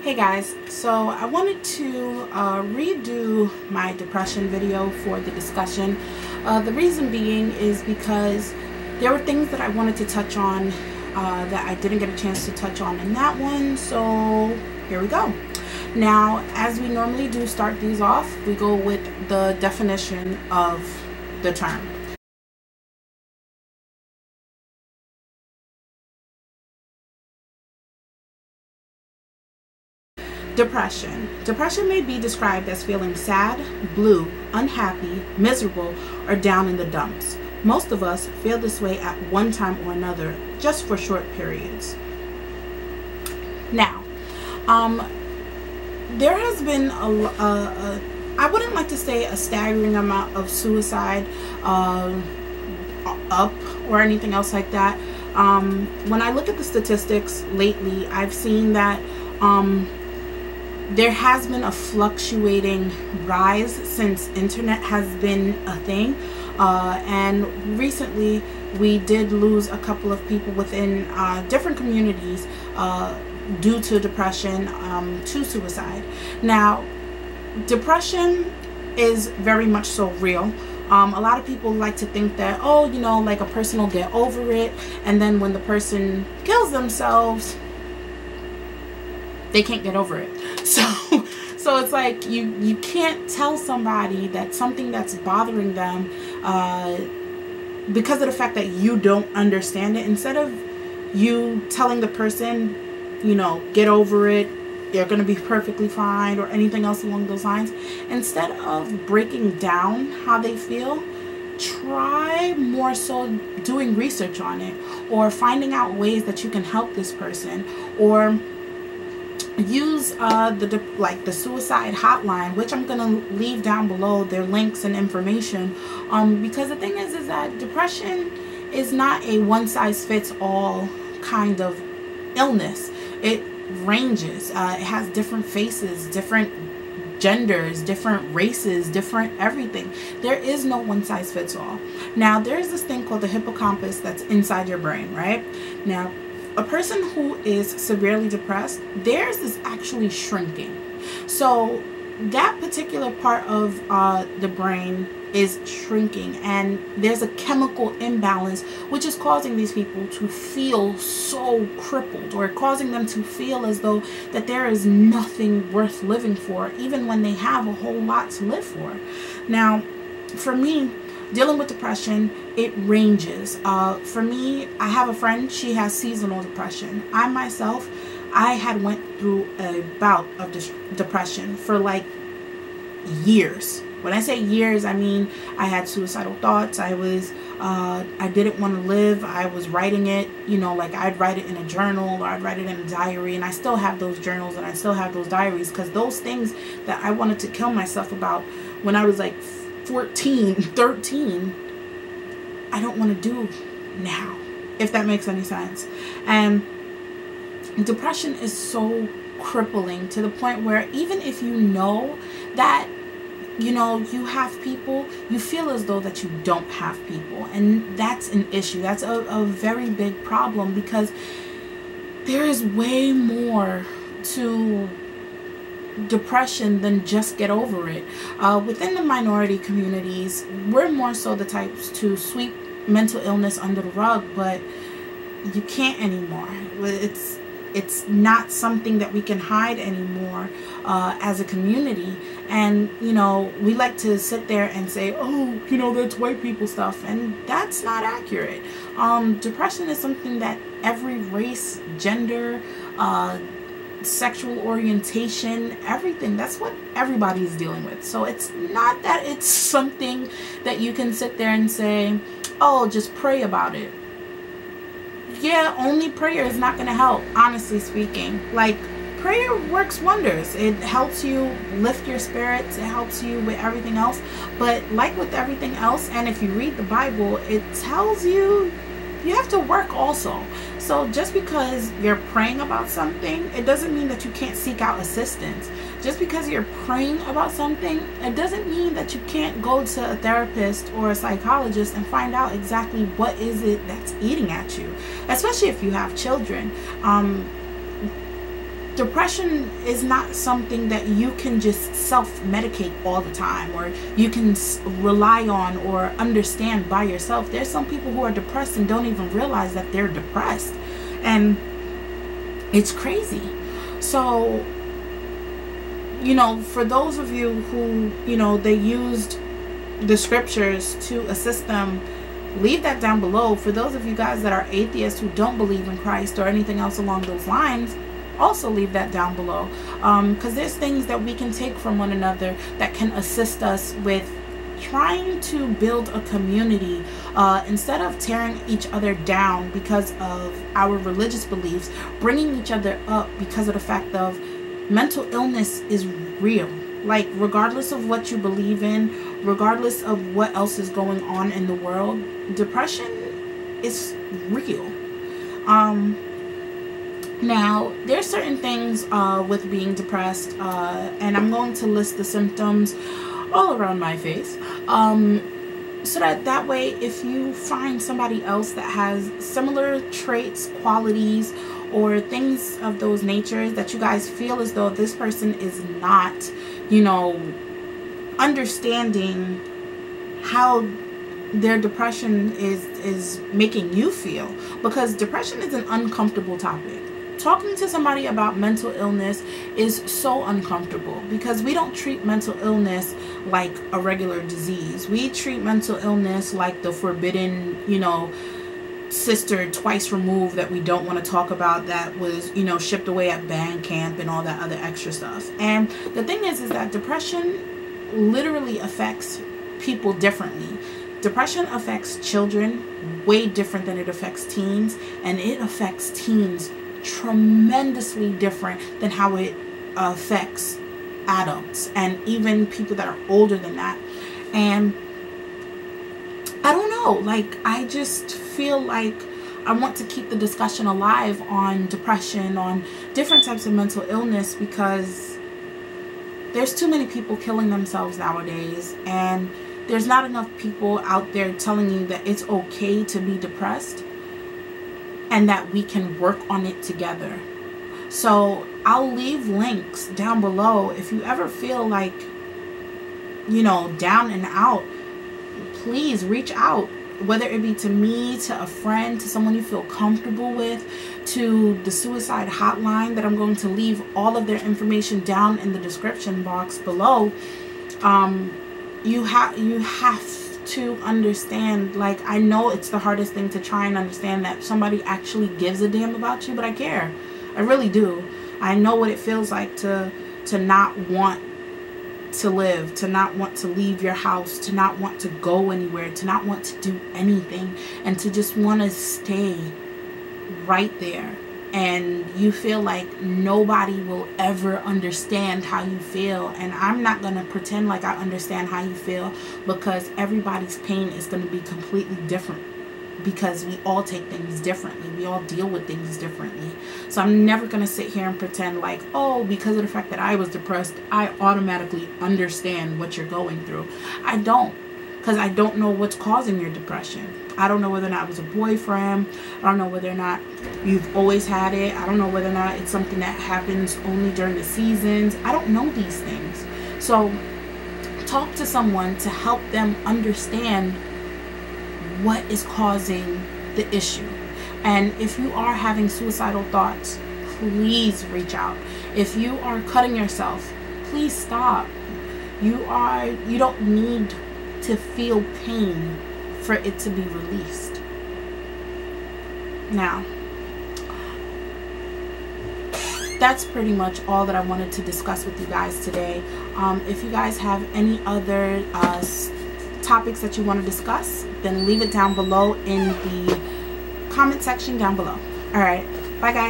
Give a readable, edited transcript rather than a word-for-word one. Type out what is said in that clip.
Hey guys, so I wanted to redo my depression video for the discussion. The reason being is because there were things that I wanted to touch on that I didn't get a chance to touch on in that one, so here we go. Now, as we normally do start these off, we go with the definition of the term. Depression. Depression may be described as feeling sad, blue, unhappy, miserable, or down in the dumps. Most of us feel this way at one time or another, just for short periods. Now, there has been I wouldn't like to say a staggering amount of suicide up or anything else like that. When I look at the statistics lately, I've seen that there has been a fluctuating rise since internet has been a thing, and recently we did lose a couple of people within different communities due to depression, to suicide. Now, depression is very much so real. A lot of people like to think that, oh, you know, like a person will get over it, and then when the person kills themselves, they can't get over it. So it's like you can't tell somebody that something that's bothering them because of the fact that you don't understand it. Instead of you telling the person, you know, get over it, you're going to be perfectly fine, or anything else along those lines, instead of breaking down how they feel, try more so doing research on it, or finding out ways that you can help this person, or use the suicide hotline, which I'm gonna leave down below their links and information, because the thing is that depression is not a one-size-fits-all kind of illness. It ranges. It has different faces, different genders, different races, different everything. There is no one size fits all. Now, there's this thing called the hippocampus that's inside your brain, right? Now, a person who is severely depressed, theirs is actually shrinking. So that particular part of the brain is shrinking, and there's a chemical imbalance which is causing these people to feel so crippled, or causing them to feel as though that there is nothing worth living for, even when they have a whole lot to live for. Now, for me, dealing with depression, it ranges. For me, I have a friend, she has seasonal depression. I myself, I had went through a bout of depression for like years. When I say years, I mean I had suicidal thoughts. I didn't want to live. I was writing it, you know, like I'd write it in a journal, or I'd write it in a diary, and I still have those journals and I still have those diaries, because those things that I wanted to kill myself about when I was like 14, 13, I don't want to do now, if that makes any sense. And depression is so crippling to the point where even if you know that, you know, you have people, you feel as though that you don't have people. And that's an issue. That's a very big problem, because there is way more to depression than just get over it. Within the minority communities, we're more so the types to sweep mental illness under the rug, but you can't anymore. It's not something that we can hide anymore as a community. And, you know, we like to sit there and say, oh, you know, that's white people stuff, and that's not accurate. Depression is something that every race, gender, sexual orientation, everything, that's what everybody is dealing with. So it's not that it's something that you can sit there and say, oh, just pray about it. Yeah, only prayer is not going to help, honestly speaking. Like, prayer works wonders. It helps you lift your spirits. It helps you with everything else. But like with everything else, and if you read the Bible, it tells you you have to work also. So just because you're praying about something, it doesn't mean that you can't seek out assistance. Just because you're praying about something, it doesn't mean that you can't go to a therapist or a psychologist and find out exactly what is it that's eating at you. Especially if you have children. depression is not something that you can just self-medicate all the time, or you can rely on or understand by yourself. There's some people who are depressed and don't even realize that they're depressed, and it's crazy. So, you know, for those of you who, you know, they used the scriptures to assist them, leave that down below. For those of you guys that are atheists who don't believe in Christ or anything else along those lines, also leave that down below, because there's things that we can take from one another that can assist us with trying to build a community, instead of tearing each other down because of our religious beliefs, bringing each other up because of the fact of mental illness is real. Like, regardless of what you believe in, regardless of what else is going on in the world, depression is real. Now, there's certain things with being depressed, and I'm going to list the symptoms all around my face, so that way, if you find somebody else that has similar traits, qualities, or things of those natures that you guys feel as though this person is not, you know, understanding how their depression is making you feel, because depression is an uncomfortable topic. Talking to somebody about mental illness is so uncomfortable, because we don't treat mental illness like a regular disease. We treat mental illness like the forbidden, you know, sister twice removed that we don't want to talk about, that was, you know, shipped away at band camp and all that other extra stuff. And the thing is that depression literally affects people differently. Depression affects children way different than it affects teens, and it affects teens tremendously different than how it affects adults and even people that are older than that. And I don't know, like, I just feel like I want to keep the discussion alive on depression, on different types of mental illness, because there's too many people killing themselves nowadays, and there's not enough people out there telling you that it's okay to be depressed and that we can work on it together. So I'll leave links down below. If you ever feel like, you know, down and out, please reach out, whether it be to me, to a friend, to someone you feel comfortable with, to the suicide hotline that I'm going to leave all of their information down in the description box below. You have to understand, like, I know it's the hardest thing to try and understand that somebody actually gives a damn about you, but I care. I really do. I know what it feels like to not want to live, to not want to leave your house, to not want to go anywhere, to not want to do anything, and to just want to stay right there. And you feel like nobody will ever understand how you feel. And I'm not going to pretend like I understand how you feel, because everybody's pain is going to be completely different, because we all take things differently. We all deal with things differently. So I'm never going to sit here and pretend like, oh, because of the fact that I was depressed, I automatically understand what you're going through. I don't, because I don't know what's causing your depression. I don't know whether or not it was a boyfriend. I don't know whether or not you've always had it. I don't know whether or not it's something that happens only during the seasons. I don't know these things. So talk to someone to help them understand what is causing the issue. And if you are having suicidal thoughts, please reach out. If you are cutting yourself, please stop. You don't need to feel pain for it to be released. Now, that's pretty much all that I wanted to discuss with you guys today. If you guys have any other topics that you want to discuss, then leave it down below in the comment section down below. All right, bye guys.